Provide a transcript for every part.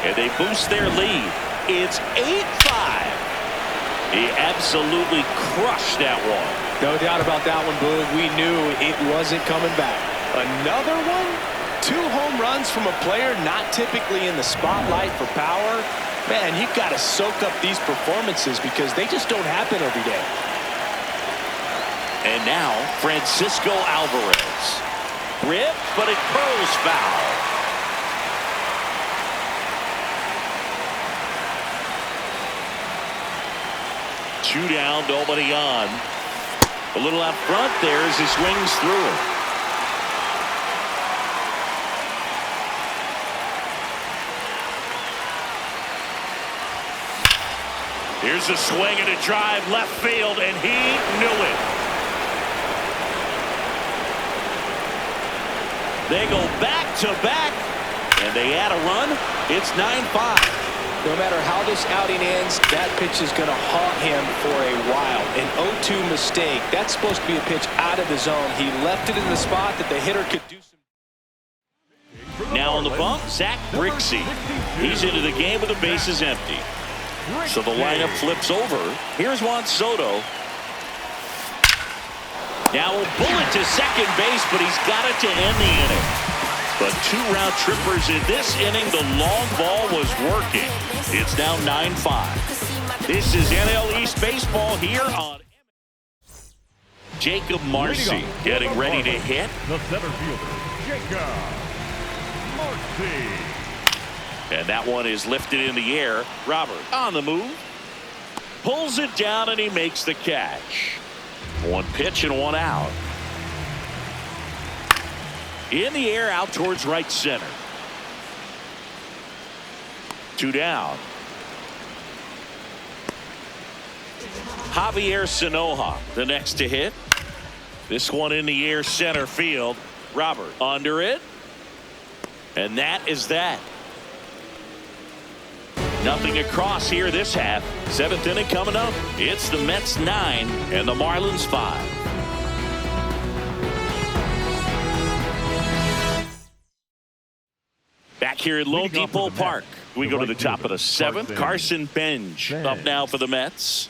and they boost their lead. It's 8-5. He absolutely crushed that one. No doubt about that one, Boog. We knew it wasn't coming back. Another one? 2 home runs from a player not typically in the spotlight for power. Man, you've got to soak up these performances because they just don't happen every day. And now, Francisco Alvarez. Rip, but it curls foul. Two down, nobody on. A little out front there as he swings through it. Here's a swing and a drive left field, and he knew it. They go back to back, and they add a run. It's 9-5. No matter how this outing ends, that pitch is going to haunt him for a while. An 0-2 mistake. That's supposed to be a pitch out of the zone. He left it in the spot that the hitter could do some. Now on the bump, Zach Grixey. He's into the game with the bases empty. So the lineup flips over. Here's Juan Soto. Now a bullet to second base, but he's got it to end the inning. But 2 round trippers in this inning. The long ball was working. It's now 9-5. This is NL East Baseball here on Jacob Marcy getting ready to hit. The center fielder, Jacob Marcy. And that one is lifted in the air. Robert on the move. Pulls it down and he makes the catch. 1 pitch and 1 out. In the air out towards right center. 2 down. Javier Sanoja the next to hit. This one in the air center field. Robert under it. And that is that. Nothing across here this half. 7th inning coming up. It's the Mets 9 and the Marlins 5. Back here at Lone Depot Park, we go to the top of the 7th. Carson Bench up now for the Mets.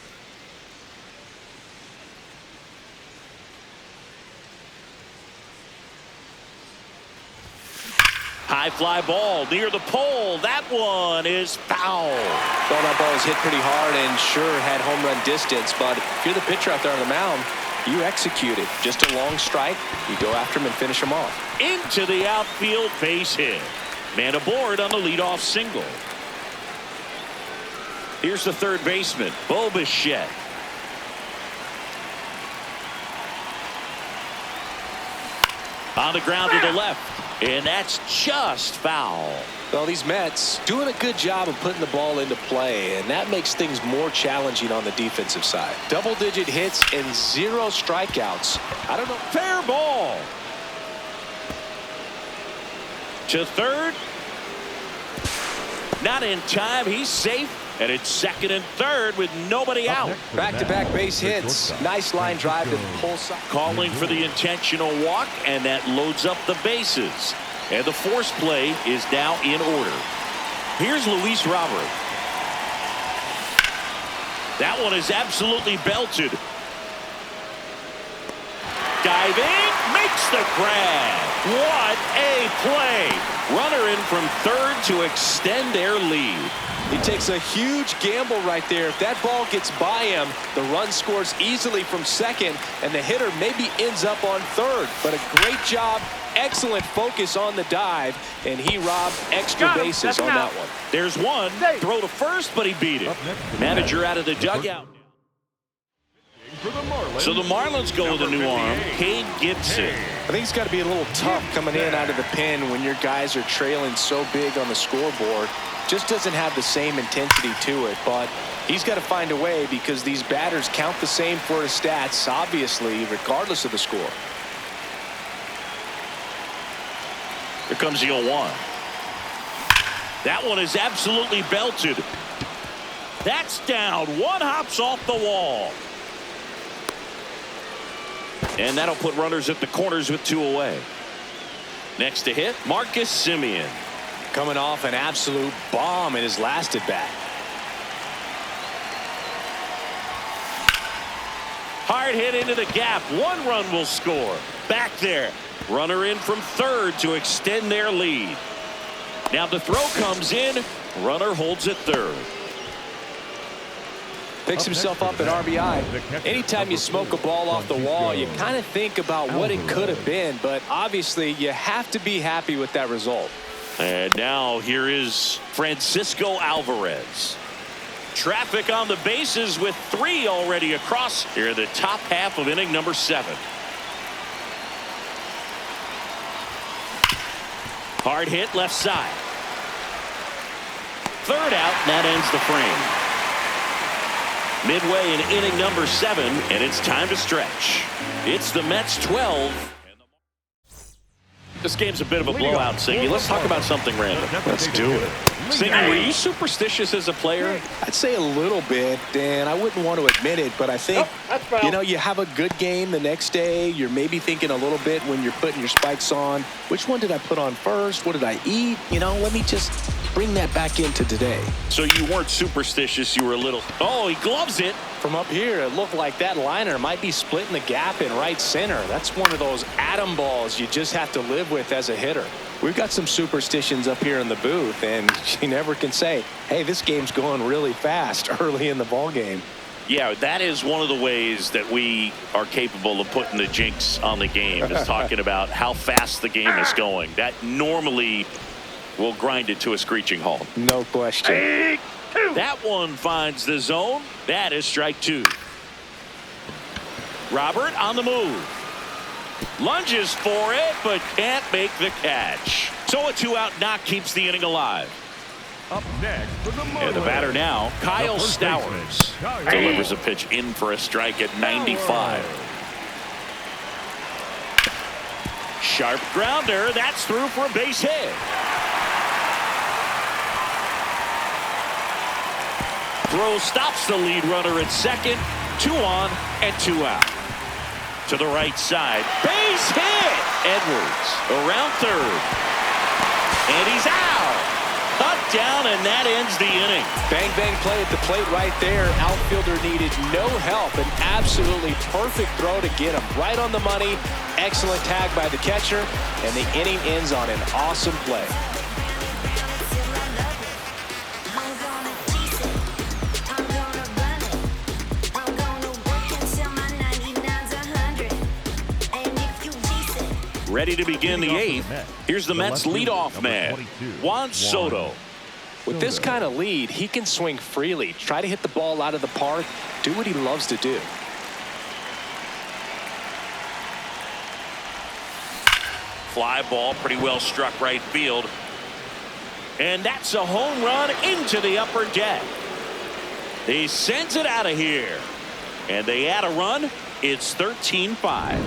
High fly ball near the pole. That one is foul. Well, that ball was hit pretty hard and sure had home run distance, but if you're the pitcher out there on the mound, you execute it. Just a long strike. You go after him and finish him off. Into the outfield, base hit. Man aboard on the leadoff single. Here's the third baseman, Bo Bichette. On the ground to the left. And that's just foul. Well, these Mets doing a good job of putting the ball into play, and that makes things more challenging on the defensive side. Double-digit hits and 0 strikeouts. I don't know. Fair ball. To third. Not in time. He's safe. And it's second and third with nobody out. Back-to-back base hits. Nice line drive to the pull side. Calling for the intentional walk, and that loads up the bases. And the force play is now in order. Here's Luis Robert. That one is absolutely belted. Diving, makes the grab. What a play. Runner in from third to extend their lead. He takes a huge gamble right there. If that ball gets by him, the run scores easily from second, and the hitter maybe ends up on third. But a great job, excellent focus on the dive, and he robbed extra bases on that one. There's one. Throw to first, but he beat it. Manager out of the dugout. So the Marlins go with a new arm, Cade Gibson. I think it's got to be a little tough coming in out of the pen when your guys are trailing so big on the scoreboard. Just doesn't have the same intensity to it, but he's got to find a way because these batters count the same for his stats, obviously, regardless of the score. Here comes the 0-1. That one is absolutely belted. That's down. One hops off the wall. And that'll put runners at the corners with 2 away. Next to hit, Marcus Semien. coming off an absolute bomb in his last at bat. Hard hit into the gap. 1 run will score. Back there. Runner in from third to extend their lead. Now the throw comes in. Runner holds at third. Picks himself up at RBI. Anytime you smoke a ball off the wall, you kind of think about what it could have been, but obviously you have to be happy with that result. And now here is Francisco Alvarez. Traffic on the bases with 3 already across here in the top half of inning number 7. Hard hit left side. Third out, and that ends the frame. Midway in inning number 7, and it's time to stretch. It's the Mets 12. This game's a bit of a blowout, Singy. Let's talk about something random. Let's do it. Singy, were you superstitious as a player? I'd say a little bit, and I wouldn't want to admit it, but I think, you know, you have a good game the next day. You're maybe thinking a little bit when you're putting your spikes on. Which one did I put on first? What did I eat? You know, let me just bring that back into today. So you weren't superstitious. You were a little. Oh, he gloves it. From up here, it looked like that liner might be splitting the gap in right center. That's one of those atom balls you just have to live with as a hitter. We've got some superstitions up here in the booth, and you never can say, hey, this game's going really fast early in the ball game. Yeah, that is one of the ways that we are capable of putting the jinx on the game, is talking about how fast the game is going. That normally will grind it to a screeching halt. No question. That one finds the zone. That is strike 2. Robert on the move. Lunges for it, but can't make the catch. So a 2-out knock keeps the inning alive. Up next for the And the batter now, Kyle Stowers. Delivers a pitch in for a strike at 95. Sharp grounder. That's through for a base hit. Throw stops the lead runner at second. 2 on and 2 out. To the right side. Base hit. Edwards around third. And he's out. Cut down, and that ends the inning. Bang, bang play at the plate right there. Outfielder needed no help. An absolutely perfect throw to get him right on the money. Excellent tag by the catcher. And the inning ends on an awesome play. Ready to begin the 8th. Here's the Mets leadoff man, Juan Soto. With this kind of lead, he can swing freely, try to hit the ball out of the park, do what he loves to do. Fly ball, pretty well struck right field. And that's a home run into the upper deck. He sends it out of here. And they add a run. It's 13-5.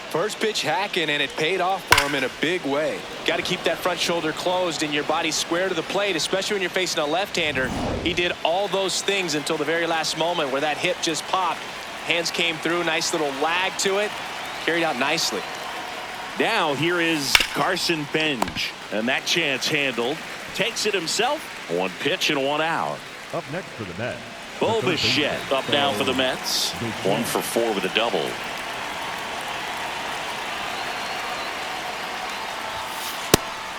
First pitch hacking, and it paid off for him in a big way. Got to keep that front shoulder closed and your body square to the plate, especially when you're facing a left-hander. He did all those things until the very last moment where that hip just popped. Hands came through, nice little lag to it. Carried out nicely. Now here is Carson Benj. And that chance handled. Takes it himself. 1 pitch and 1 out. Up next for the Mets. Bo Bichette up now for the Mets. 1 for 4 with a double.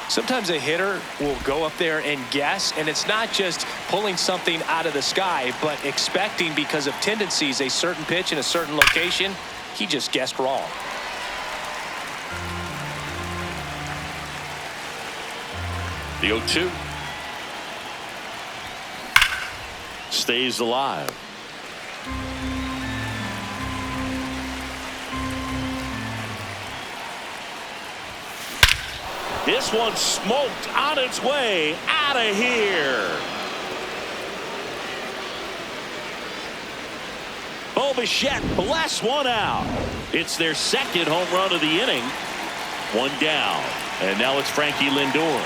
Sometimes a hitter will go up there and guess, and it's not just pulling something out of the sky, but expecting, because of tendencies, a certain pitch in a certain location. He just guessed wrong. The 0-2. Stays alive. This one smoked on its way out of here. Bo Bichette blasts one out. It's their second home run of the inning. 1 down. And now it's Frankie Lindor.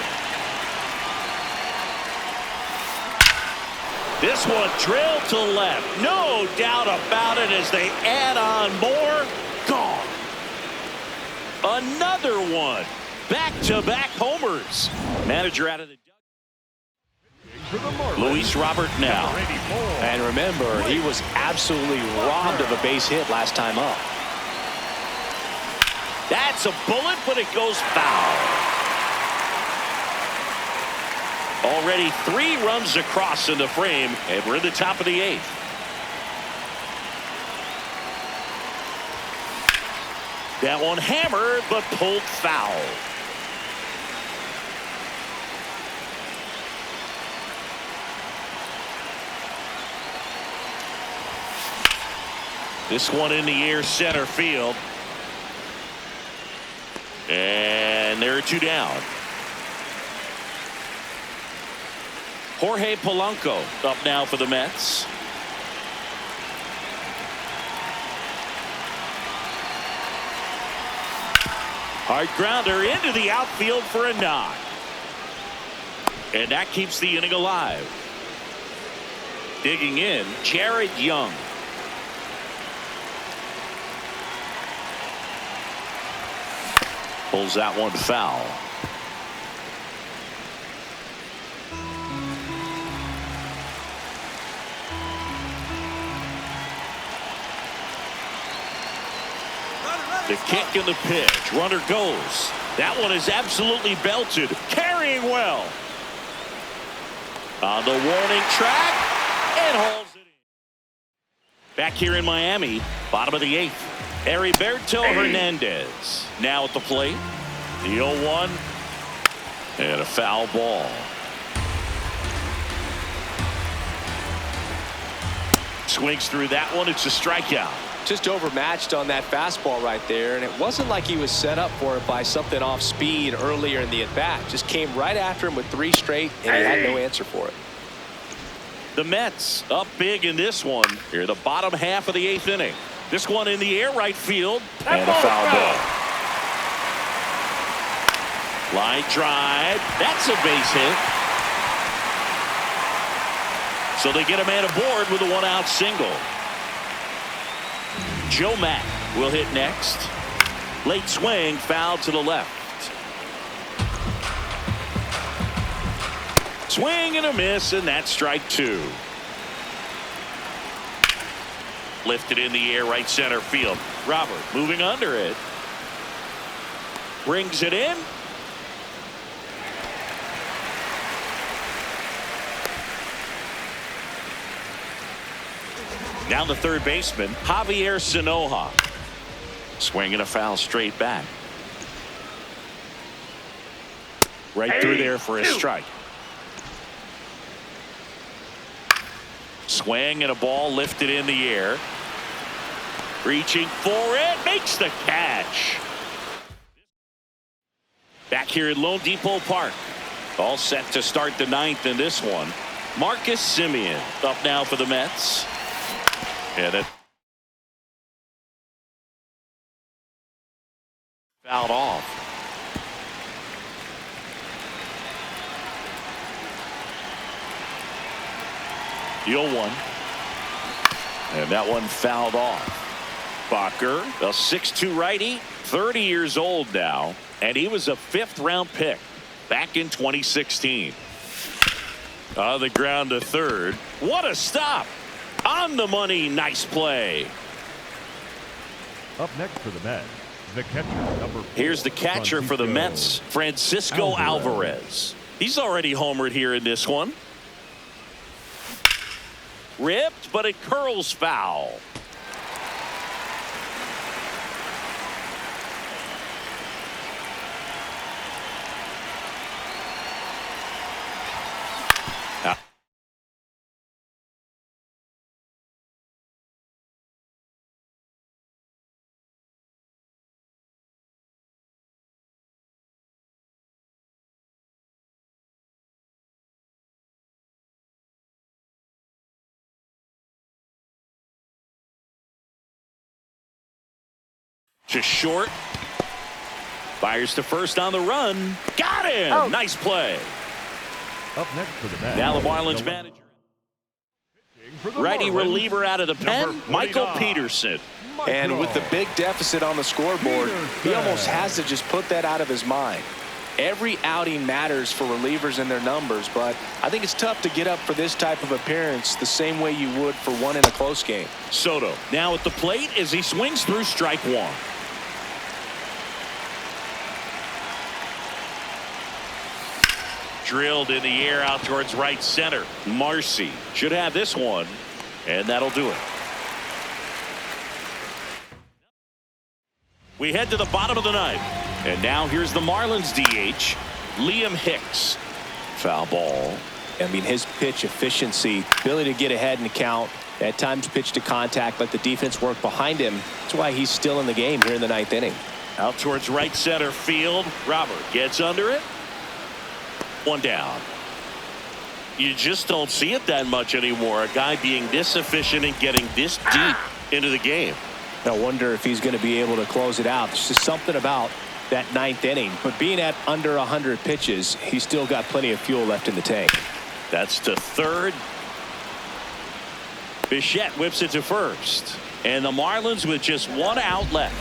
This one drilled to left. No doubt about it as they add on more. Gone. Another one. Back-to-back homers. Manager out of the the Marlins, Luis Robert now. number 84. And remember, he was absolutely robbed of a base hit last time up. That's a bullet, but it goes foul. Already 3 runs across in the frame, and we're in the top of the 8th. That one hammered, but pulled foul. This one in the air, center field. And there are 2 down. Jorge Polanco up now for the Mets. Hard grounder into the outfield for a knock. And that keeps the inning alive. Digging in, Jared Young. Pulls that one foul. The kick and the pitch. Runner goes. That one is absolutely belted. Carrying well. On the warning track. And hauls it in. Back here in Miami. Bottom of the 8th. Heriberto Hernandez now at the plate. The 0-1. And a foul ball. Swings through that one. It's a strikeout. Just overmatched on that fastball right there, and it wasn't like he was set up for it by something off speed earlier in the at-bat. Just came right after him with 3 straight, and he had no answer for it. The Mets up big in this one. Here, the bottom half of the 8th inning. This one in the air, right field, and a foul ball. Line drive. That's a base hit. So they get a man aboard with a 1-out single. Joe Mack will hit next. Late swing, foul to the left. Swing and a miss, and that's strike 2. Lifted in the air, right center field. Robert moving under it. Brings it in. Down the third baseman, Javier Sinoja. Swinging a foul straight back. Right through there for a strike. Swing and a ball lifted in the air. Reaching for it, makes the catch. Back here at Lone Depot Park. All set to start the 9th in this one. Marcus Semien up now for the Mets. And it fouled off. The 0-1. And that one fouled off. Bacher, a 6'2" righty, 30 years old now, and he was a 5th-round pick back in 2016. On the ground to third. What a stop! On the money, nice play. Up next for the Mets, the catcher, number 4. Here's the catcher for the Mets, Francisco Alvarez. He's already homered here in this one. Ripped, but it curls foul. Just short. Fires to first on the run. Got him. Oh. Nice play. Up next for the Mets. Now the Marlins manager. Righty reliever out of the pen, Michael Peterson. And with the big deficit on the scoreboard, he almost has to just put that out of his mind. Every outing matters for relievers and their numbers, but I think it's tough to get up for this type of appearance the same way you would for one in a close game. Soto now at the plate as he swings through strike one. Drilled in the air out towards right center. Marcy should have this one, and that'll do it. We head to the bottom of the ninth, and now here's the Marlins DH, Liam Hicks. Foul ball. I mean, his pitch efficiency, ability to get ahead in the count, at times pitch to contact, let the defense work behind him. That's why he's still in the game here in the ninth inning. Out towards right center field. Robert gets under it. One down. You just don't see it that much anymore. A guy being this efficient and getting this deep into the game. I wonder if he's going to be able to close it out. There's just something about that ninth inning. But being at under 100 pitches, he's still got plenty of fuel left in the tank. That's to third. Bichette whips it to first. And the Marlins with just one out left.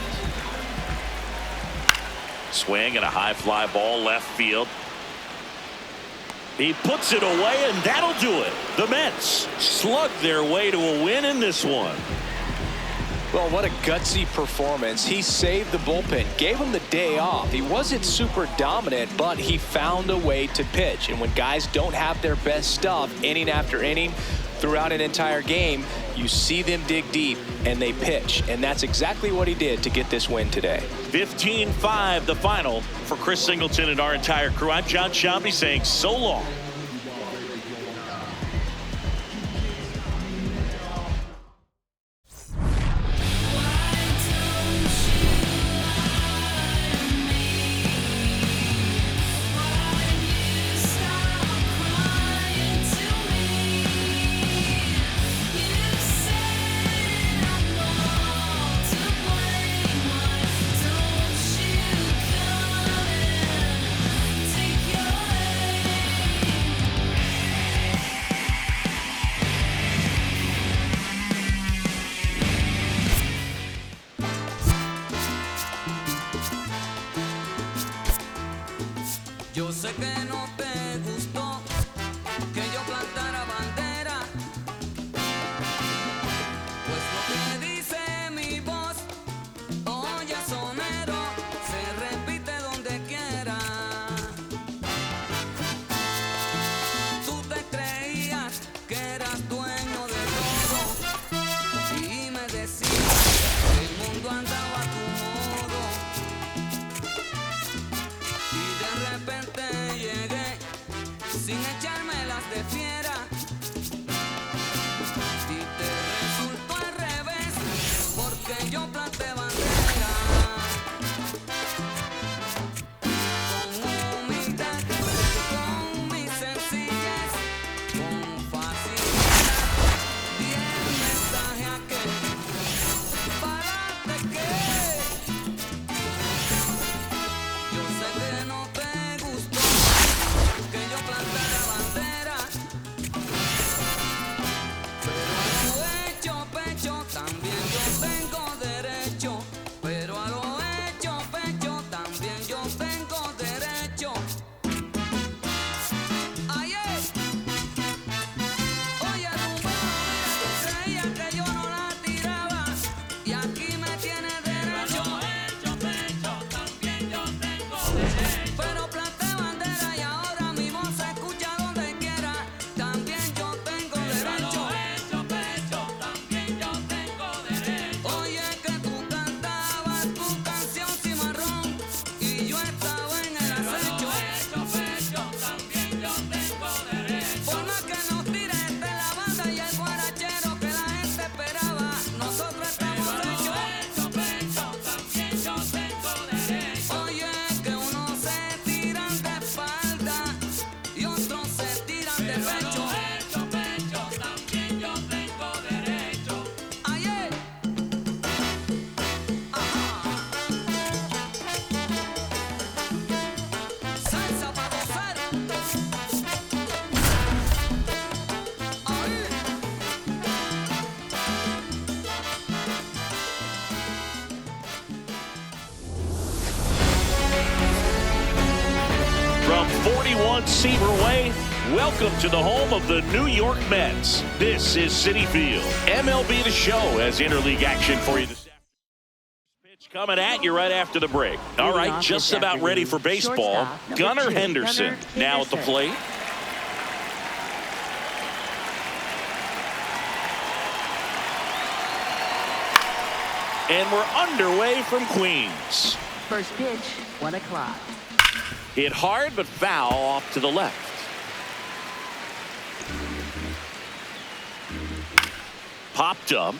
Swing and a high fly ball left field. He puts it away, and that'll do it. The Mets slug their way to a win in this one. Well, what a gutsy performance. He saved the bullpen, gave him the day off. He wasn't super dominant, but he found a way to pitch. And when guys don't have their best stuff inning after inning throughout an entire game, you see them dig deep and they pitch. And that's exactly what he did to get this win today. 15-5 the final. For Chris Singleton and our entire crew, I'm John Shelby saying so long. 1 Seaver Way. Welcome to the home of the New York Mets. This is Citi Field. MLB The Show has interleague action for you this afternoon. Pitch coming at you right after the break. All right, just about ready for baseball. Gunnar Henderson now at the plate. And we're underway from Queens. First pitch, 1 o'clock. Hit hard but foul off to the left. Popped up.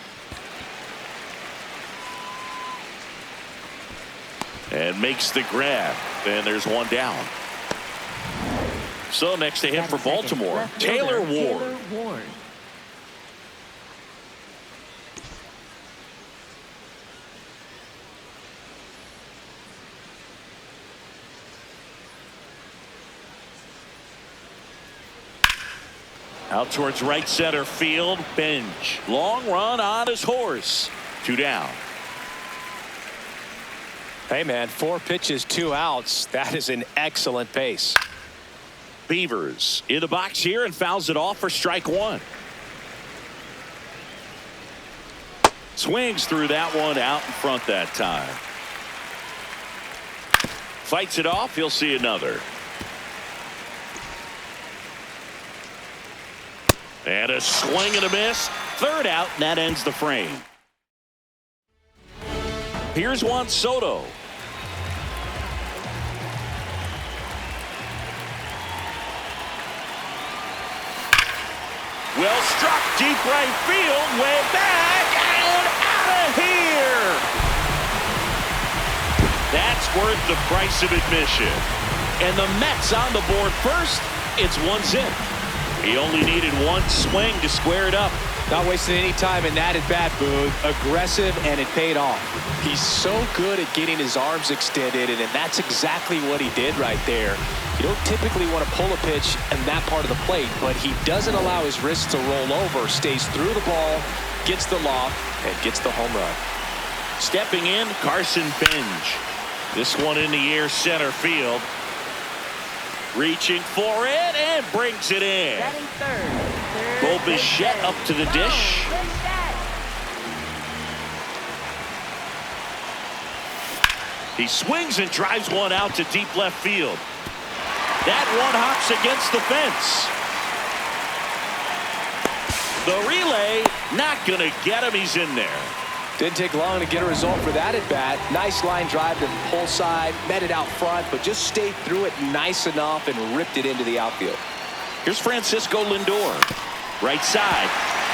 And makes the grab. And there's one down. So next to hit for Baltimore, Taylor Ward. Out towards right center field. Bench. Long run on his horse. 2 down. Hey, man, 4 pitches, 2 outs. That is an excellent pace. Beavers in the box here and fouls it off for strike 1. Swings through that one out in front that time. Fights it off. He'll see another. And a swing and a miss. 3rd out, and that ends the frame. Here's Juan Soto. Well struck, deep right field, way back, and out of here. That's worth the price of admission. And the Mets on the board first. It's 1-0. He only needed 1 swing to square it up. Not wasting any time in that at bat, Boog. Aggressive, and it paid off. He's so good at getting his arms extended, and that's exactly what he did right there. You don't typically want to pull a pitch in that part of the plate, but he doesn't allow his wrists to roll over, stays through the ball, gets the loft, and gets the home run. Stepping in, Carson Benj. This one in the air center field. Reaching for it and brings it in. Batting third. Bo Bichette up to the dish. He swings and drives one out to deep left field. That one hops against the fence. The relay not going to get him. He's in there. Didn't take long to get a result for that at bat. Nice line drive to the pull side, met it out front, but just stayed through it nice enough and ripped it into the outfield. Here's Francisco Lindor. Right side.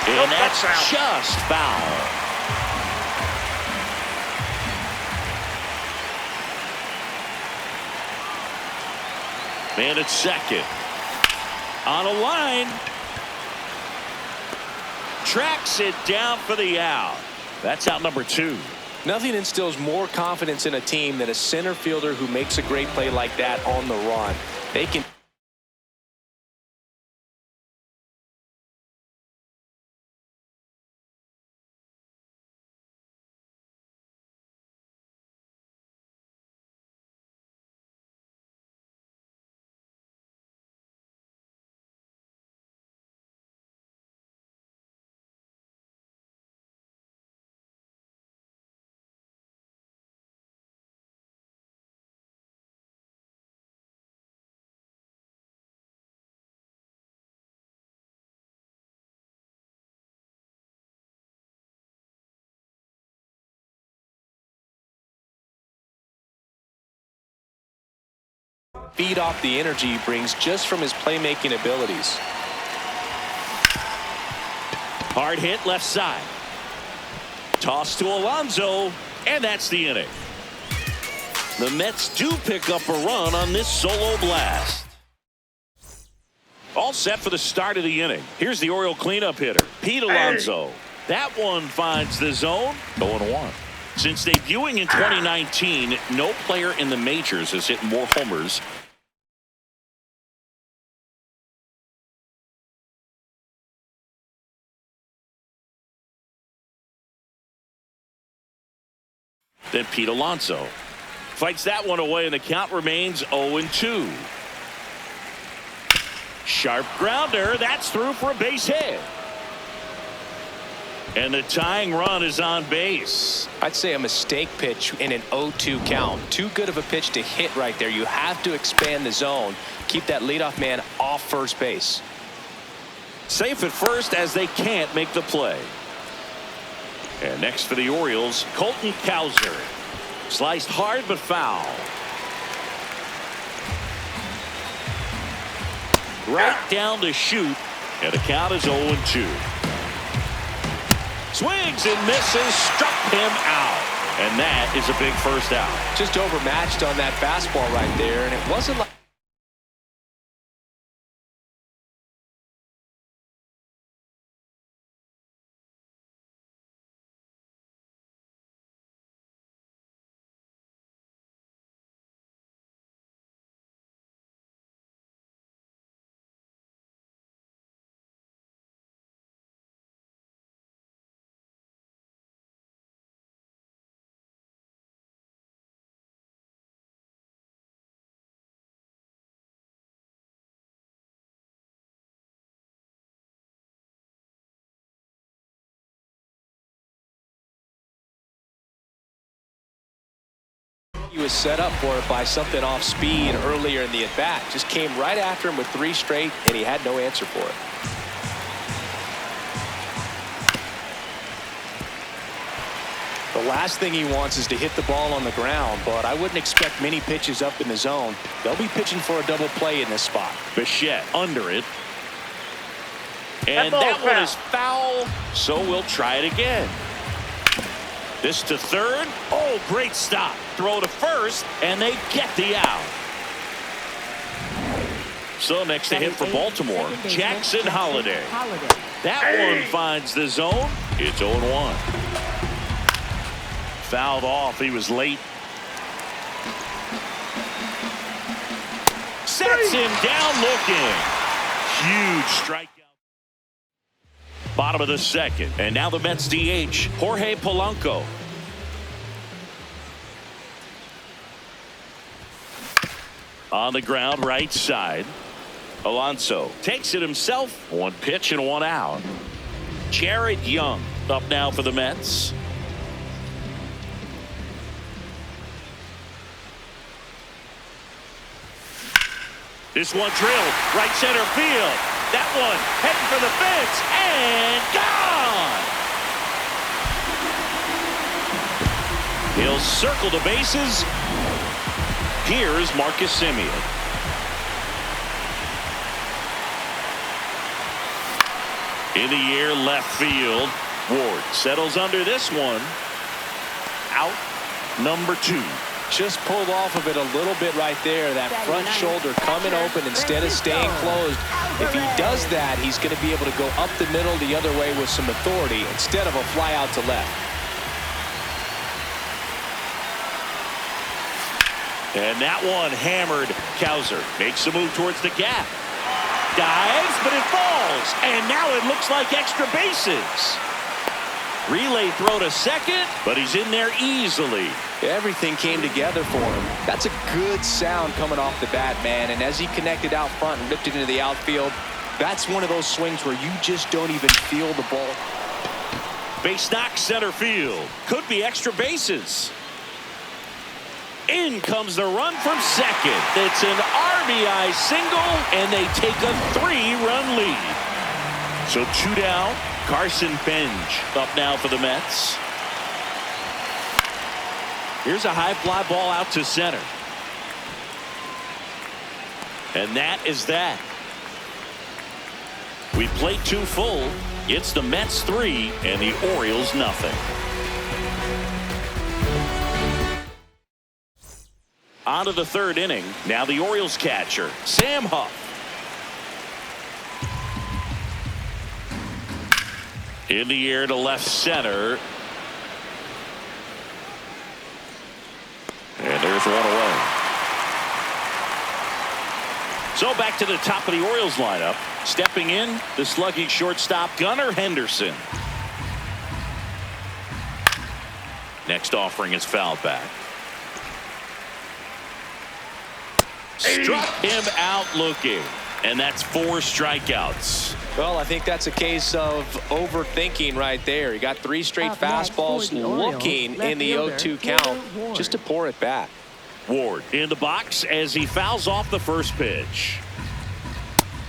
And that's just foul. Man at second. On a line. Tracks it down for the out. That's out number 2. Nothing instills more confidence in a team than a center fielder who makes a great play like that on the run. They can. Feed off the energy he brings just from his playmaking abilities. Hard hit left side. Toss to Alonso, and that's the inning. The Mets do pick up a run on this solo blast. All set for the start of the inning. Here's the Oriole cleanup hitter, Pete Alonso. That one finds the zone. 0-1. Since debuting in 2019, no player in the majors has hit more homers than Pete Alonso. Fights that one away, and the count remains 0-2. Sharp grounder. That's through for a base hit. And the tying run is on base. I'd say a mistake pitch in an 0-2 count. Too good of a pitch to hit right there. You have to expand the zone. Keep that leadoff man off first base. Safe at first as they can't make the play. And next for the Orioles, Colton Cowser. Sliced hard but foul. Right down to shoot. And the count is 0-2. Swings and misses, struck him out. And that is a big first out. Just overmatched on that fastball right there, and it wasn't like he was set up for it by something off speed earlier in the at-bat. Just came right after him with 3 straight, and he had no answer for it. The last thing he wants is to hit the ball on the ground, but I wouldn't expect many pitches up in the zone. They'll be pitching for a double play in this spot. Bichette under it. And that one is foul, so we'll try it again. This to third. Oh, great stop. Throw to first, and they get the out. So next to hit for Baltimore, Jackson Holliday. That one finds the zone. It's 0-1. Fouled off. He was late. Sets him down looking. Huge strikeout. Bottom of the second. And now the Mets DH, Jorge Polanco. On the ground, right side. Alonso takes it himself. 1 pitch and 1 out. Jared Young up now for the Mets. This one drilled right center field. That one heading for the fence and gone. He'll circle the bases. Here's Marcus Semien. In the air, left field. Ward settles under this one. Out number 2. Just pulled off of it a little bit right there. That front shoulder coming open instead of staying closed. If he does that, he's going to be able to go up the middle the other way with some authority instead of a fly out to left. And that one hammered. Cowser makes a move towards the gap. Dives, but it falls. And now it looks like extra bases. Relay throw to second, but he's in there easily. Everything came together for him. That's a good sound coming off the bat, man. And as he connected out front and ripped it into the outfield, that's one of those swings where you just don't even feel the ball. Base knock center field. Could be extra bases. In comes the run from second. It's an RBI single, and they take a 3-run lead. So 2 down. Carson Bench up now for the Mets. Here's a high fly ball out to center. And that is that. We played 2 full. It's the Mets 3 and the Orioles nothing. On to the 3rd inning. Now the Orioles catcher, Sam Huff. In the air to left center. And there's one away. So back to the top of the Orioles lineup. Stepping in, the sluggish shortstop Gunnar Henderson. Next offering is fouled back. Struck him out looking. And that's 4 strikeouts. Well, I think that's a case of overthinking right there. He got 3 straight fastballs looking in the 0-2 count just to pour it back. Ward in the box as he fouls off the first pitch.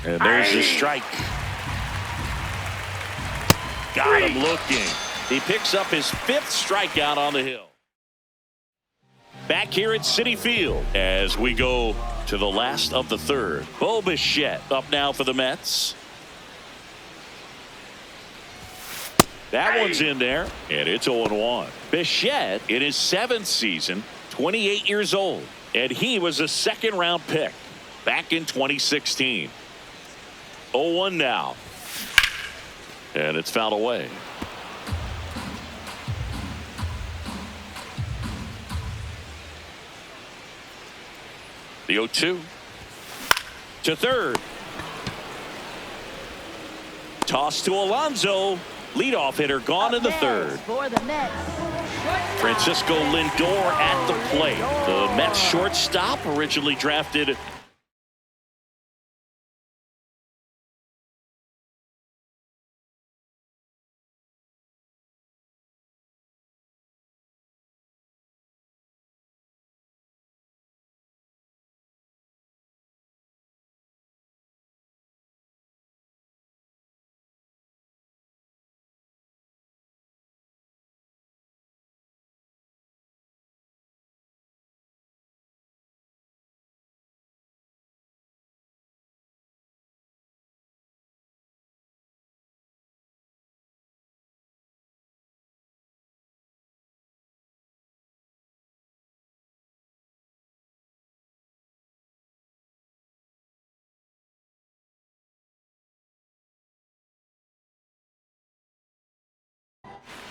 And there's the strike. Got him looking. He picks up his 5th strikeout on the hill. Back here at Citi Field as we go to the last of the 3rd. Bo Bichette up now for the Mets. That one's in there, and it's 0-1. Bichette in his 7th season, 28 years old, and he was a 2nd-round pick back in 2016. 0-1 now, and it's fouled away. The 0-2 to 3rd. Toss to Alonso. Leadoff hitter gone in the 3rd. Francisco Lindor at the plate. The Mets shortstop, originally drafted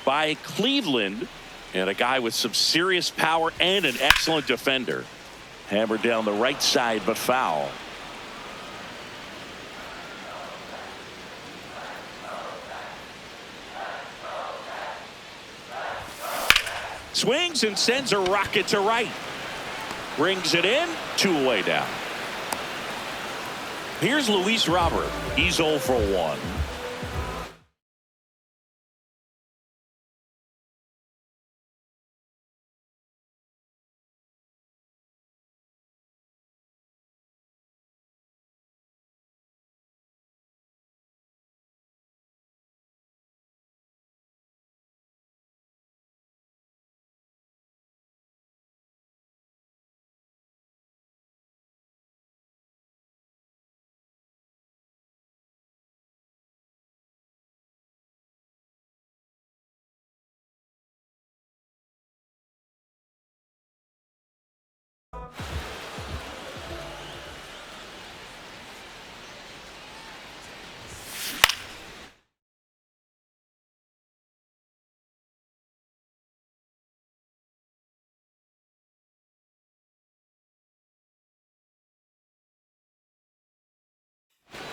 by Cleveland, and a guy with some serious power and an excellent defender. Hammered down the right side, but foul. Swings and sends a rocket to right. Brings it in, 2 away down. Here's Luis Robert. He's 0 for 1.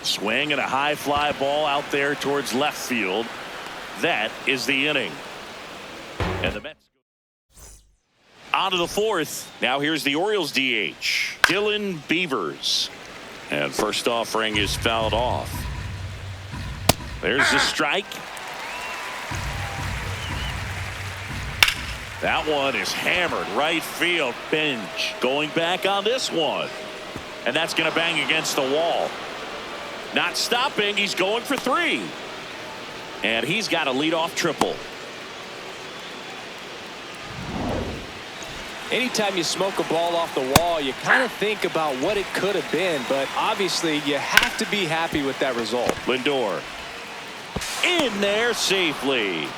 Swing and a high fly ball out there towards left field. That is the inning. And the Mets on to the 4th. Now here's the Orioles DH, Dylan Beavers. And first offering is fouled off. There's the strike. That one is hammered right field. Bench going back on this one. And that's going to bang against the wall. Not stopping. He's going for 3. And he's got a leadoff triple. Anytime you smoke a ball off the wall, you kind of think about what it could have been, but obviously you have to be happy with that result. Lindor in there safely.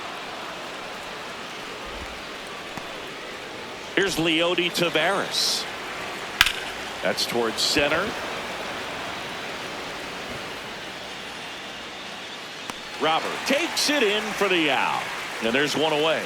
Here's Leody Taveras. That's towards center. Robert takes it in for the out. And there's one away.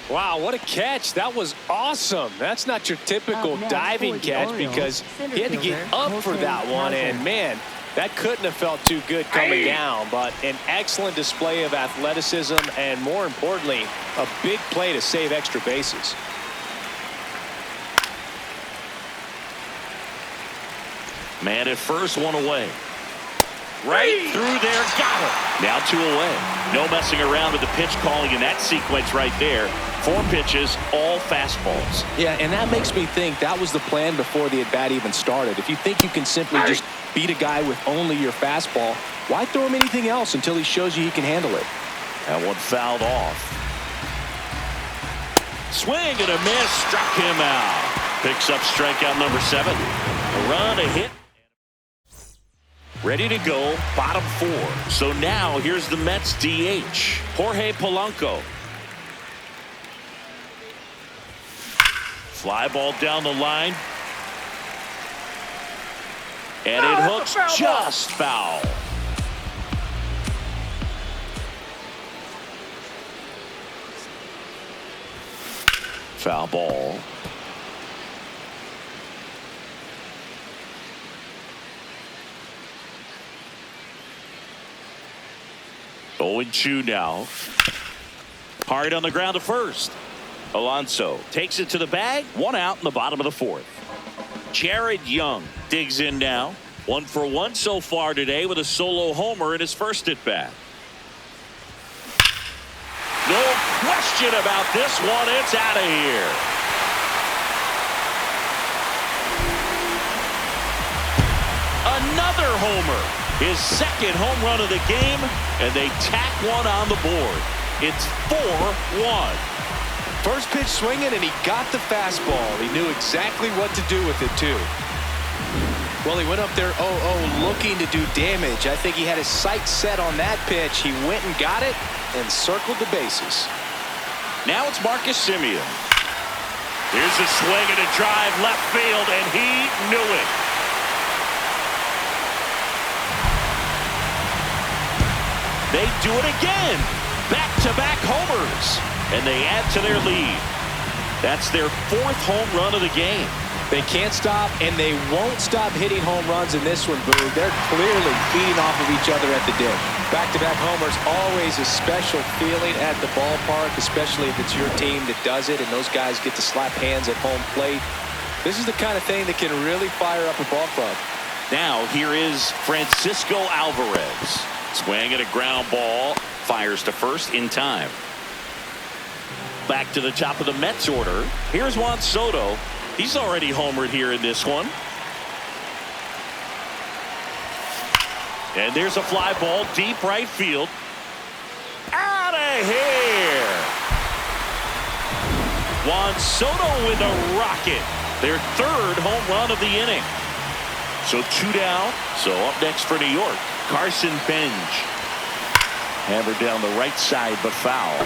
Wow, what a catch. That was awesome. That's not your typical diving catch because he had to get up for that one. And, man, that couldn't have felt too good coming down. But an excellent display of athleticism and, more importantly, a big play to save extra bases. Man at first, one away. Right through there, got it. Now 2 away. No messing around with the pitch calling in that sequence right there. 4 pitches, all fastballs. Yeah, and that makes me think that was the plan before the at-bat even started. If you think you can simply just beat a guy with only your fastball, why throw him anything else until he shows you he can handle it? That one fouled off. Swing and a miss, struck him out. Picks up strikeout number 7. A run, a hit. Ready to go, bottom 4. So now here's the Mets DH, Jorge Polanco. Fly ball down the line. And it hooks just foul. Foul ball. Going 2 now. Hard on the ground to first. Alonso takes it to the bag. 1 out in the bottom of the 4th. Jared Young digs in now. 1 for 1 so far today with a solo homer in his first at bat. No question about this one. It's out of here. Another homer. His second home run of the game, and they tack one on the board. It's 4-1. First pitch swinging, and he got the fastball. He knew exactly what to do with it, too. Well, he went up there 0-0 looking to do damage. I think he had his sights set on that pitch. He went and got it and circled the bases. Now it's Marcus Semien. Here's a swing and a drive left field, and he knew it. They do it again. Back-to-back homers. And they add to their lead. That's their 4th home run of the game. They can't stop, and they won't stop hitting home runs in this one, Boo. They're clearly feeding off of each other at the dip. Back-to-back homers, always a special feeling at the ballpark, especially if it's your team that does it, and those guys get to slap hands at home plate. This is the kind of thing that can really fire up a ball club. Now here is Francisco Alvarez. Swing at a ground ball. Fires to first in time. Back to the top of the Mets order. Here's Juan Soto. He's already homered here in this one. And there's a fly ball deep right field. Out of here. Juan Soto with a rocket. Their 3rd home run of the inning. So 2 down. So up next for New York, Carson Benj. Hammered down the right side, but foul.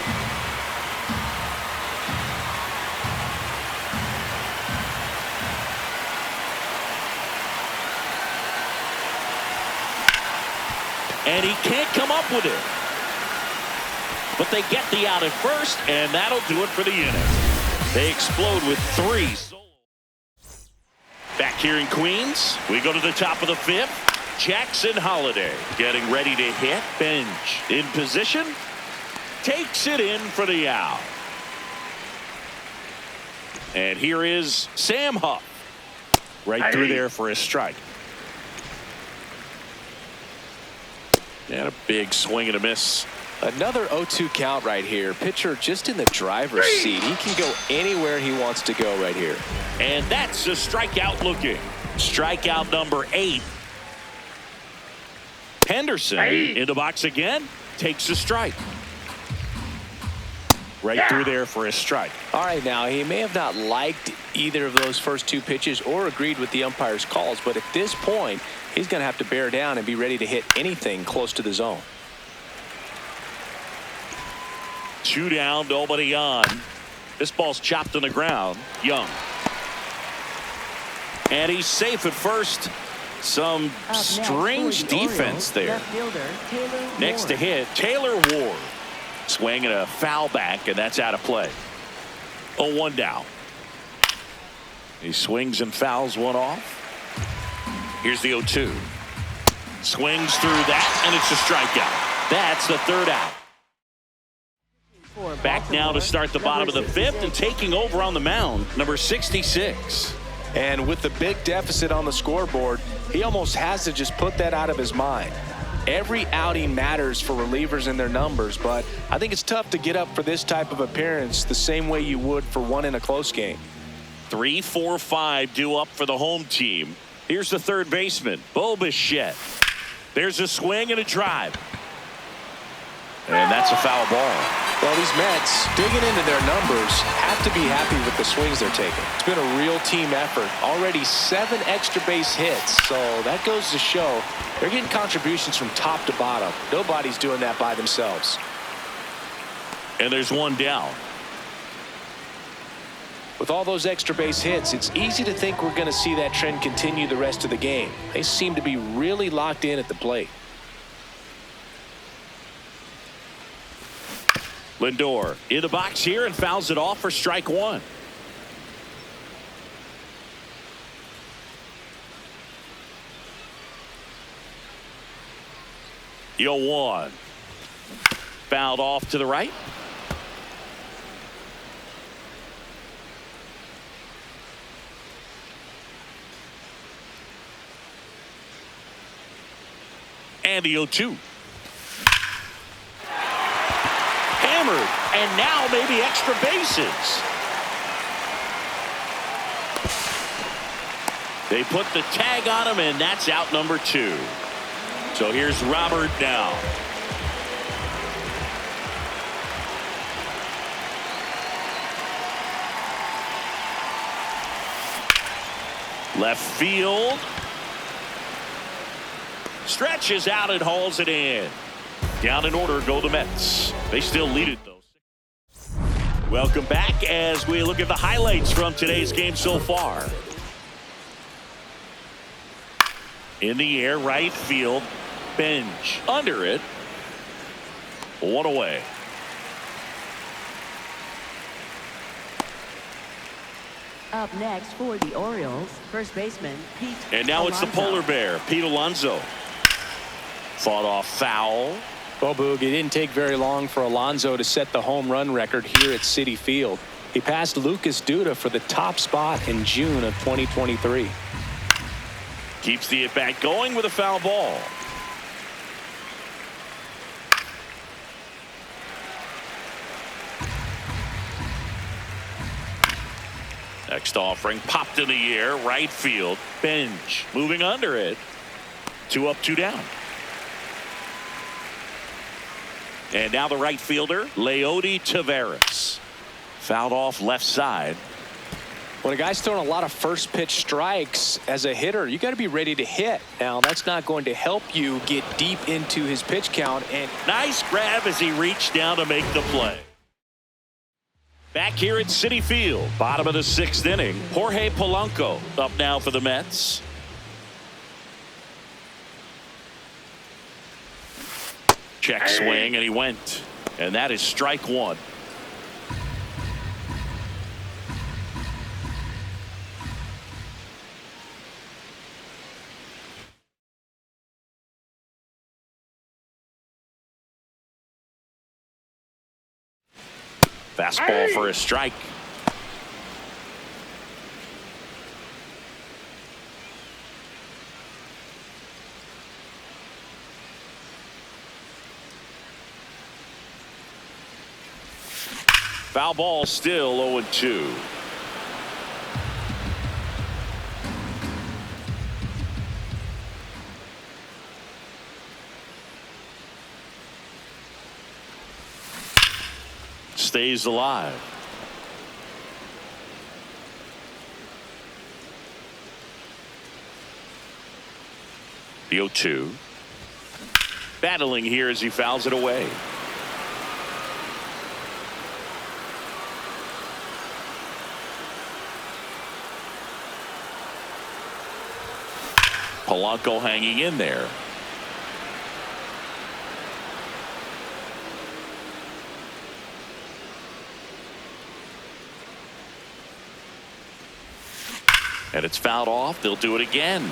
And he can't come up with it. But they get the out at first, and that'll do it for the inning. They explode with 3. Back here in Queens, we go to the top of the 5th. Jackson Holiday getting ready to hit. Benj in position. Takes it in for the out. And here is Sam Huff. Right through there for a strike. And a big swing and a miss. Another 0-2 count right here. Pitcher just in the driver's seat. He can go anywhere he wants to go right here. And that's a strikeout looking. Strikeout number 8. Henderson in the box again. Takes a strike. Right through there for a strike. All right, now he may have not liked either of those first 2 pitches or agreed with the umpire's calls, but at this point, he's going to have to bear down and be ready to hit anything close to the zone. 2 down, nobody on. This ball's chopped on the ground. Young. And he's safe at first. Some strange defense there. Next to hit, Taylor Ward. Swing and a foul back, and that's out of play. 0-1 down. He swings and fouls one off. Here's the 0-2. Swings through that, and it's a strikeout. That's the 3rd out. Back now to start the bottom of the 5th, and taking over on the mound, number 66. And with the big deficit on the scoreboard, he almost has to just put that out of his mind. Every outing matters for relievers and their numbers, but I think it's tough to get up for this type of appearance the same way you would for one in a close game. 3, 4, 5 due up for the home team. Here's the third baseman, Bo Bichette. There's a swing and a drive. And that's a foul ball. Well, these Mets, digging into their numbers, have to be happy with the swings they're taking. It's been a real team effort. Already 7 extra base hits, so that goes to show they're getting contributions from top to bottom. Nobody's doing that by themselves. And there's one down. With all those extra base hits, it's easy to think we're going to see that trend continue the rest of the game. They seem to be really locked in at the plate. Lindor in the box here and fouls it off for strike one. Yo, 1. Fouled off to the right. And the 0-2. Hammered, and now maybe extra bases. They put the tag on him, and that's out number 2. So here's Robert now. Left field. Stretches out and hauls it in. Down in order go the Mets. They still lead it, though. Welcome back as we look at the highlights from today's game so far. In the air, right field. Bench under it. 1 away. Up next for the Orioles, first baseman Pete And now Alonso. it's the polar bear, Pete Alonso. Fought off foul. Well, Boog, it didn't take very long for Alonso to set the home run record here at Citi Field. He passed Lucas Duda for the top spot in June of 2023. Keeps the at-bat going with a foul ball. Next offering popped in the air, right field. Bench moving under it. 2 up, 2 down. And now the right fielder, Leody Taveras. Fouled off left side. When a guy's throwing a lot of first pitch strikes as a hitter, you got to be ready to hit. Now, that's not going to help you get deep into his pitch count. And nice grab as he reached down to make the play. Back here at Citi Field, bottom of the 6th inning, Jorge Polanco up now for the Mets. Check swing, and he went. And that is strike 1. Fastball for a strike. Foul ball, still 0-2. Stays alive. The 0-2. Battling here as he fouls it away. Polanco hanging in there. And it's fouled off. They'll do it again.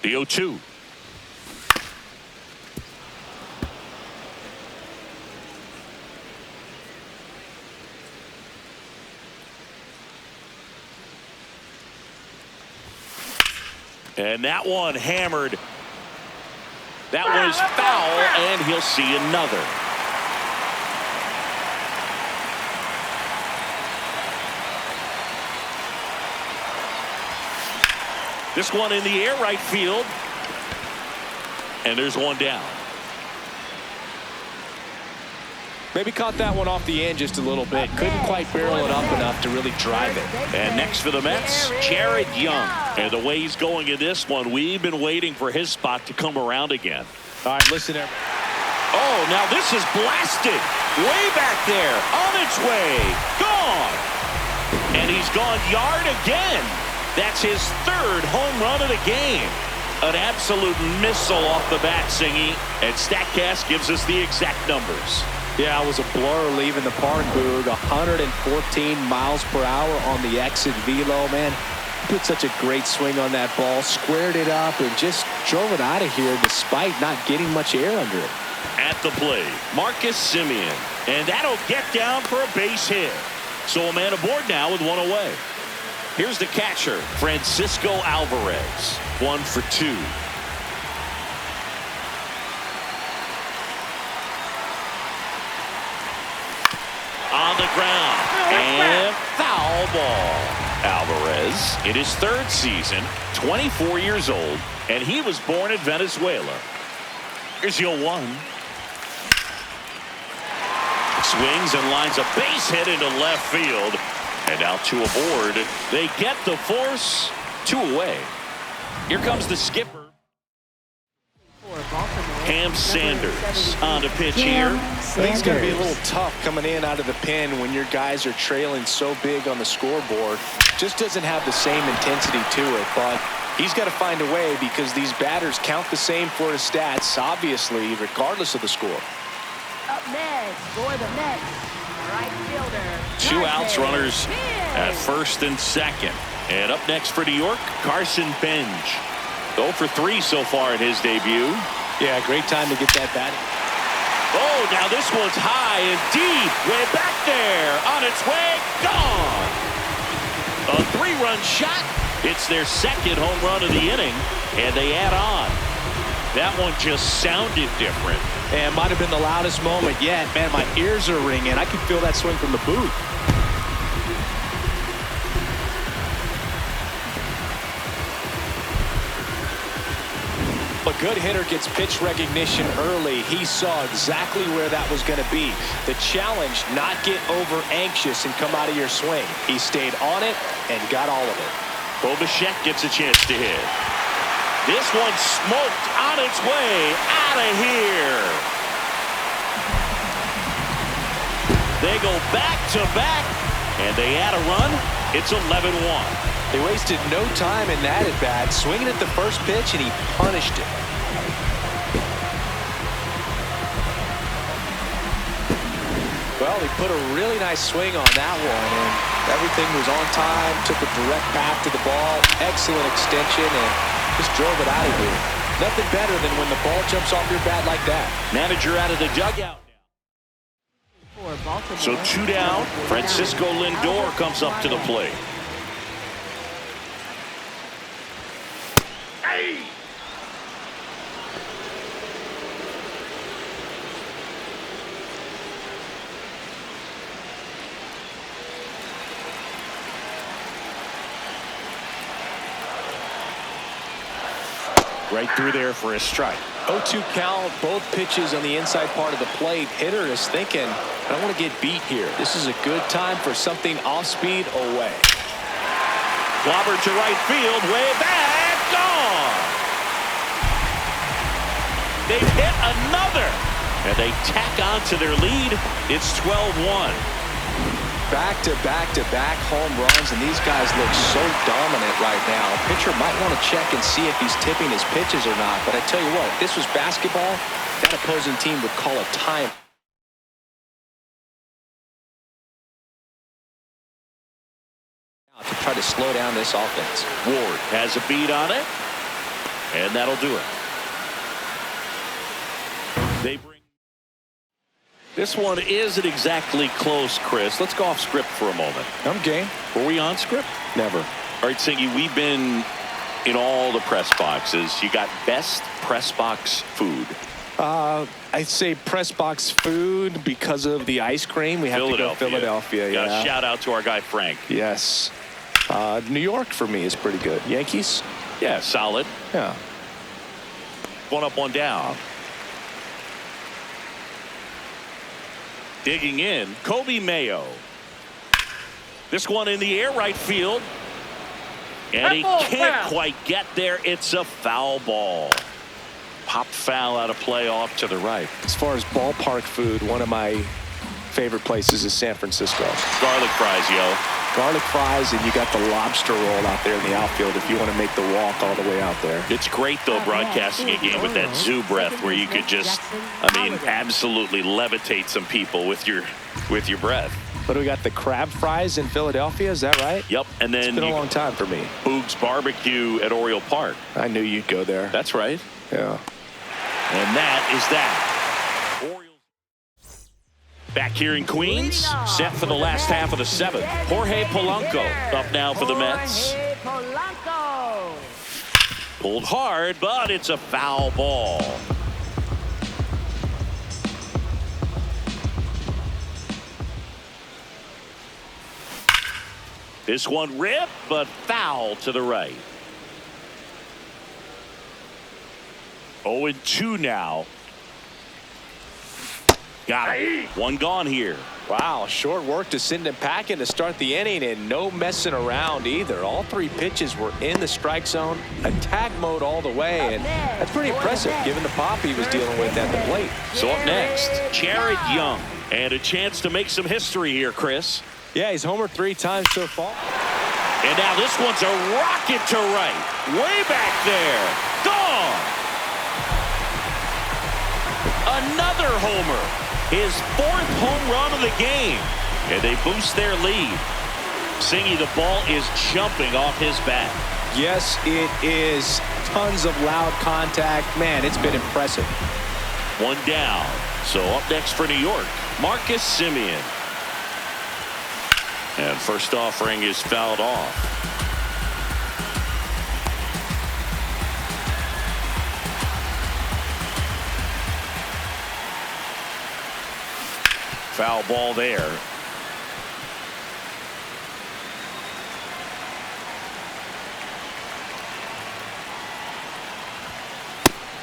The 0-2. And that one hammered. That one is foul, and he'll see another. This one in the air right field. And there's one down. Maybe caught that one off the end just a little bit. Couldn't quite barrel it up enough to really drive it. And next for the Mets, Jared Young. And the way he's going in this one, we've been waiting for his spot to come around again. All right, listen. Oh, now this is blasted. Way back there. On its way. Gone. And he's gone yard again. That's his third home run of the game. An absolute missile off the bat, Singy. And StatCast gives us the exact numbers. Yeah, it was a blur leaving the park, Boog. 114 miles per hour on the exit velo, man. Put such a great swing on that ball, squared it up, and just drove it out of here despite not getting much air under it. At the plate, Marcus Semien. And that'll get down for a base hit. So a man aboard now with one away. Here's the catcher, Francisco Alvarez. 1 for 2. On the ground. And foul ball. Alvarez in his third season, 24 years old, and he was born in Venezuela. Here's your 1. Swings and lines a base hit into left field. And now 2 aboard. They get the force. 2 away. Here comes the skipper. Cam Sanders on the pitch here. I think it's going to be a little tough coming in out of the pen when your guys are trailing so big on the scoreboard. Just doesn't have the same intensity to it, but he's got to find a way because these batters count the same for his stats, obviously, regardless of the score. Up next for the Mets, right fielder. 2 outs, runners at first and second. And up next for New York, Carson Bench. 0 for 3 so far in his debut. Yeah, great time to get that bat. Oh, now this one's high and deep. Way back there. On its way. Gone. A 3-run shot. It's their second home run of the inning. And they add on. That one just sounded different. And might have been the loudest moment yet. Man, my ears are ringing. I can feel that swing from the booth. A good hitter gets pitch recognition early. He saw exactly where that was going to be. The challenge, not get over anxious and come out of your swing. He stayed on it and got all of it. Bo Bichette gets a chance to hit. This one smoked on its way out of here. They go back to back and they add a run. It's 11-1. They wasted no time in that at bat, swinging at the first pitch, and he punished it. Well, he put a really nice swing on that one, and everything was on time, took a direct path to the ball, excellent extension, and just drove it out of here. Nothing better than when the ball jumps off your bat like that. Manager out of the dugout. So 2 down. Francisco Lindor comes up to the plate. Right through there for a strike. 0-2 count, both pitches on the inside part of the plate. Hitter is thinking, I don't want to get beat here. This is a good time for something off speed away. Clobber to right field, way back, gone. They've hit another, and they tack on to their lead. It's 12-1. Back-to-back-to-back home runs, and these guys look so dominant right now. Pitcher might want to check and see if he's tipping his pitches or not, but I tell you what, if this was basketball, that opposing team would call a time. To try to slow down this offense. Ward has a beat on it, and that'll do it. They bring. This one isn't exactly close, Chris. Let's go off script for a moment. I'm game. Were we on script? Never. All right, Singy, we've been In all the press boxes, you got best press box food. I'd say press box food because of the ice cream. We have to go Philadelphia. Got Yeah. a shout out to our guy Frank. Yes. New York for me is pretty good. Yankees? Yeah, solid. Yeah. One up, one down. Digging in, Kobe Mayo. This one in the air, right field. And he can't quite get there. It's a foul ball. Pop foul out of play off to the right. As far as ballpark food, one of my favorite places is San Francisco. Garlic fries, yo. Garlic fries, and you got the lobster roll out there in the outfield if you want to make the walk all the way out there. It's great, though, broadcasting a game with that zoo breath where you could just, absolutely levitate some people with your breath. But we got the crab fries in Philadelphia, is that right? Yep, and then it's been a long time for me. Boog's Barbecue at Oriole Park. I knew you'd go there. That's right. Yeah. And that is that. Back here in Queens, set for the last half of the seventh. Jorge Polanco up now for the Mets. Pulled hard, but it's a foul ball. This one ripped, but foul to the right. 0-2 now. Got it. One gone here. Wow, short work to send him packing to start the inning, and no messing around either. All three pitches were in the strike zone, attack mode all the way, and that's pretty impressive given the pop he was dealing with at the plate. So up next, Jared Young, and a chance to make some history here, Chris. Yeah, he's homered 3 times so far. And now this one's a rocket to right, way back there, gone. Another homer. His 4th home run of the game. And they boost their lead. Singy, the ball is jumping off his bat. Yes, it is. Tons of loud contact. Man, it's been impressive. One down. So up next for New York, Marcus Semien. And first offering is fouled off. Foul ball there.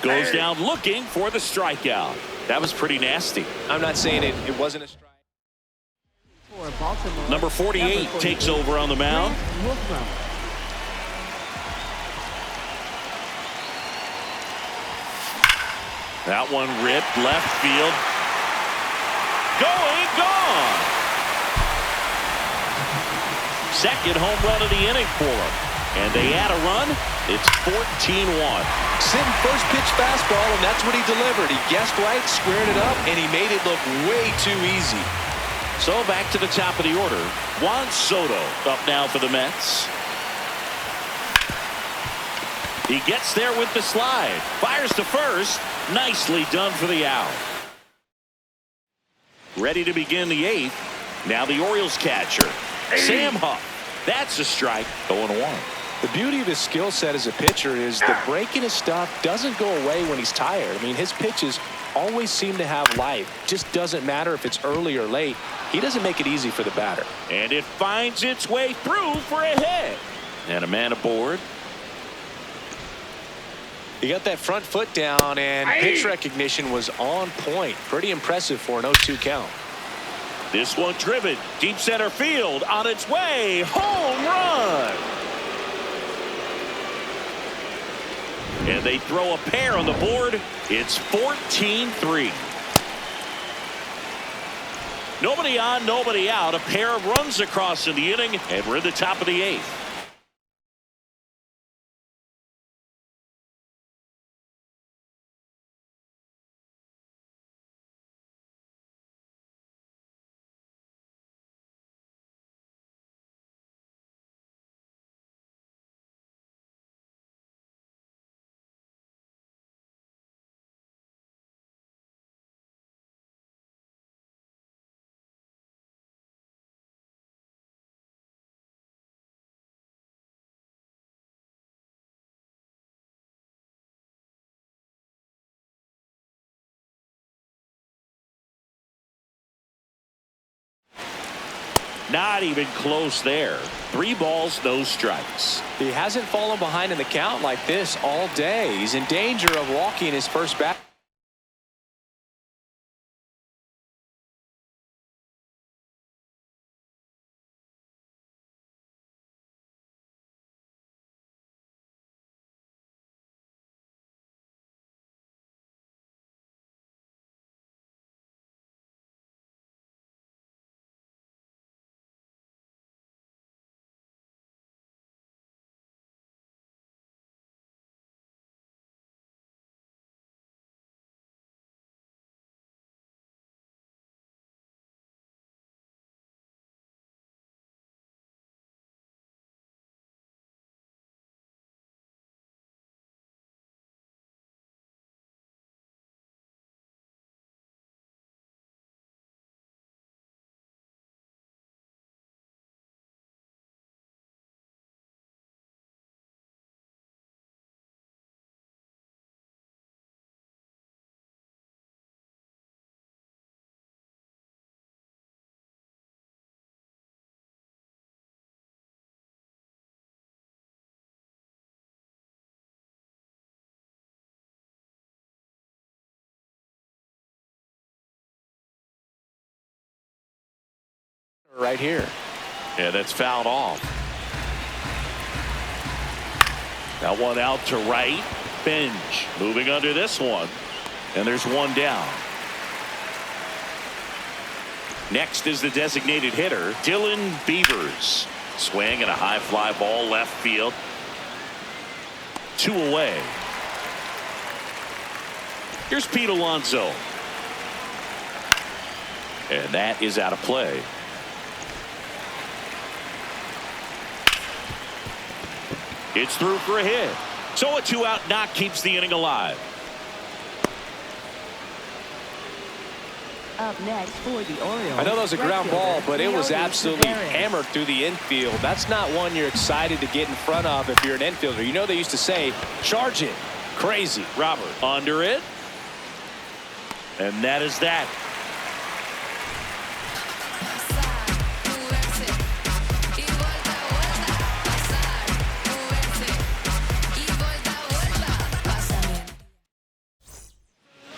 Goes down looking for the strikeout. That was pretty nasty. I'm not saying it wasn't a strike. Number 48 takes over on the mound. That one ripped left field. Going, gone. Second home run of the inning for him. And they add a run. It's 14-1. Sitting first pitch fastball, and that's what he delivered. He guessed right, squared it up, and he made it look way too easy. So back to the top of the order. Juan Soto up now for the Mets. He gets there with the slide. Fires to first. Nicely done for the out. Ready to begin the 8th. Now the Orioles catcher, Sam Huff. That's a strike. 0-1. The beauty of his skill set as a pitcher is the break in his stuff doesn't go away when he's tired. I mean, his pitches always seem to have life. Just doesn't matter if it's early or late. He doesn't make it easy for the batter. And it finds its way through for a hit. And a man aboard. He got that front foot down, and pitch recognition was on point. Pretty impressive for an 0-2 count. This one driven deep center field on its way. Home run. And they throw a pair on the board. It's 14-3. Nobody on, nobody out. A pair of runs across in the inning, and we're in the top of the 8th. Not even close there. 3 balls, no strikes. He hasn't fallen behind in the count like this all day. He's in danger of walking his first bat. Right here. Yeah, that's fouled off. That one out to right. Benj moving under this one. And there's one down. Next is the designated hitter, Dylan Beavers. Swing and a high fly ball left field. 2 away. Here's Pete Alonso. And that is out of play. It's through for a hit. So a 2-out knock keeps the inning alive. Up next for the Orioles. I know that was a ground ball, but it was Leody absolutely Taveras. hammered through the infield. That's not one you're excited to get in front of if you're an infielder. You know they used to say, charge it. Crazy. Robert under it. And that is that.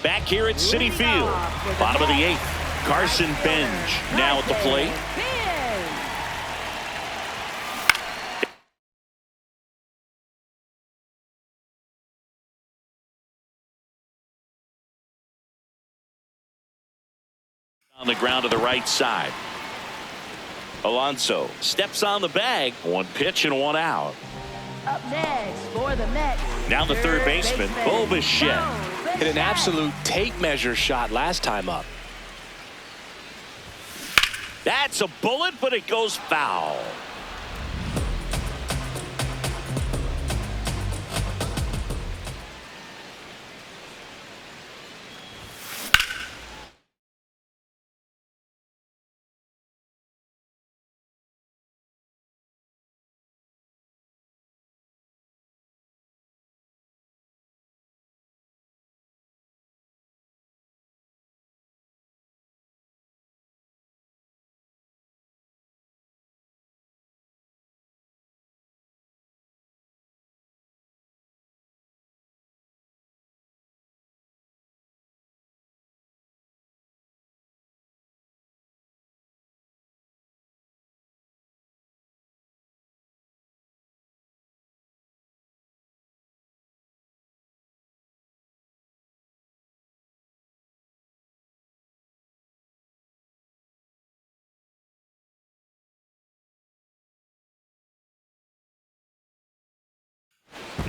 Back here at Citi Field, bottom of the 8th. Carson Benj now at the plate. On the ground to the right side. Alonso steps on the bag. 1 pitch and 1 out. Up next for the Mets. Now the third baseman, Bo Bichette. Hit an absolute tape measure shot last time up. That's a bullet, but it goes foul.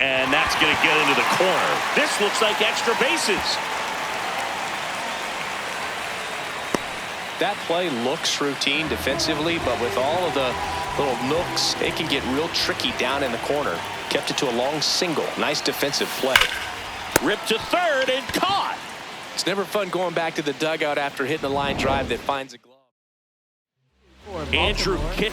And that's going to get into the corner. This looks like extra bases. That play looks routine defensively, but with all of the little nooks, it can get real tricky down in the corner. Kept it to a long single. Nice defensive play. Ripped to third and caught. It's never fun going back to the dugout after hitting a line drive that finds a glove. Andrew Kitchen.